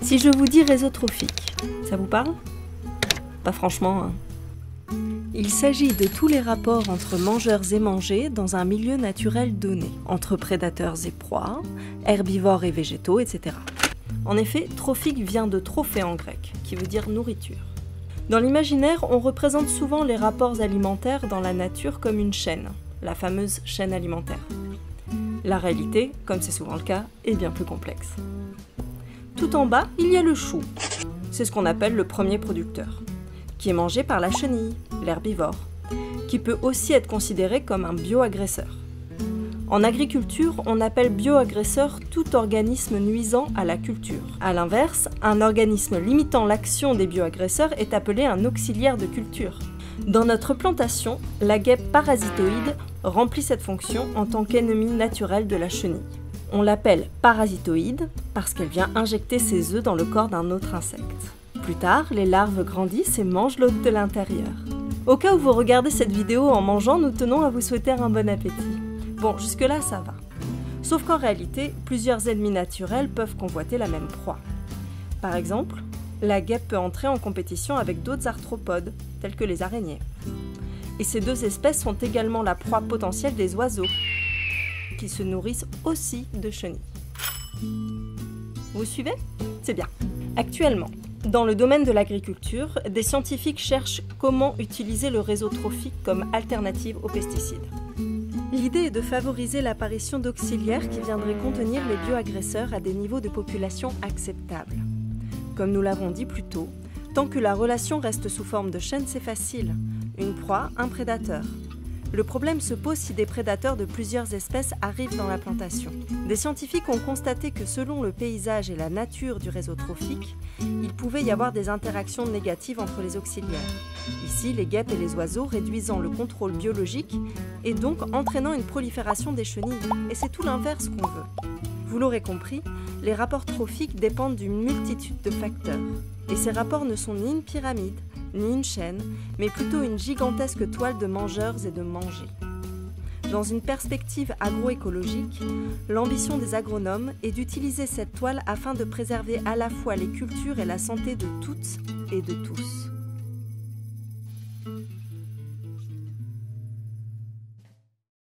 Si je vous dis réseau trophique, ça vous parle? Pas franchement, hein. Il s'agit de tous les rapports entre mangeurs et mangés dans un milieu naturel donné, entre prédateurs et proies, herbivores et végétaux, etc. En effet, trophique vient de trophée en grec, qui veut dire nourriture. Dans l'imaginaire, on représente souvent les rapports alimentaires dans la nature comme une chaîne, la fameuse chaîne alimentaire. La réalité, comme c'est souvent le cas, est bien plus complexe. Tout en bas, il y a le chou. C'est ce qu'on appelle le premier producteur, qui est mangé par la chenille, l'herbivore, qui peut aussi être considéré comme un bioagresseur. En agriculture, on appelle bioagresseur tout organisme nuisant à la culture. A l'inverse, un organisme limitant l'action des bioagresseurs est appelé un auxiliaire de culture. Dans notre plantation, la guêpe parasitoïde remplit cette fonction en tant qu'ennemi naturel de la chenille. On l'appelle parasitoïde parce qu'elle vient injecter ses œufs dans le corps d'un autre insecte. Plus tard, les larves grandissent et mangent l'hôte de l'intérieur. Au cas où vous regardez cette vidéo en mangeant, nous tenons à vous souhaiter un bon appétit. Bon, jusque-là, ça va. Sauf qu'en réalité, plusieurs ennemis naturels peuvent convoiter la même proie. Par exemple, la guêpe peut entrer en compétition avec d'autres arthropodes, tels que les araignées. Et ces deux espèces sont également la proie potentielle des oiseaux, qui se nourrissent aussi de chenilles. Vous suivez? C'est bien. Actuellement, dans le domaine de l'agriculture, des scientifiques cherchent comment utiliser le réseau trophique comme alternative aux pesticides. L'idée est de favoriser l'apparition d'auxiliaires qui viendraient contenir les bioagresseurs à des niveaux de population acceptables. Comme nous l'avons dit plus tôt, tant que la relation reste sous forme de chaîne, c'est facile. Une proie, un prédateur. Le problème se pose si des prédateurs de plusieurs espèces arrivent dans la plantation. Des scientifiques ont constaté que selon le paysage et la nature du réseau trophique, il pouvait y avoir des interactions négatives entre les auxiliaires. Ici, les guêpes et les oiseaux réduisant le contrôle biologique et donc entraînant une prolifération des chenilles. Et c'est tout l'inverse qu'on veut. Vous l'aurez compris, les rapports trophiques dépendent d'une multitude de facteurs. Et ces rapports ne sont ni une pyramide, ni une chaîne, mais plutôt une gigantesque toile de mangeurs et de mangés. Dans une perspective agroécologique, l'ambition des agronomes est d'utiliser cette toile afin de préserver à la fois les cultures et la santé de toutes et de tous.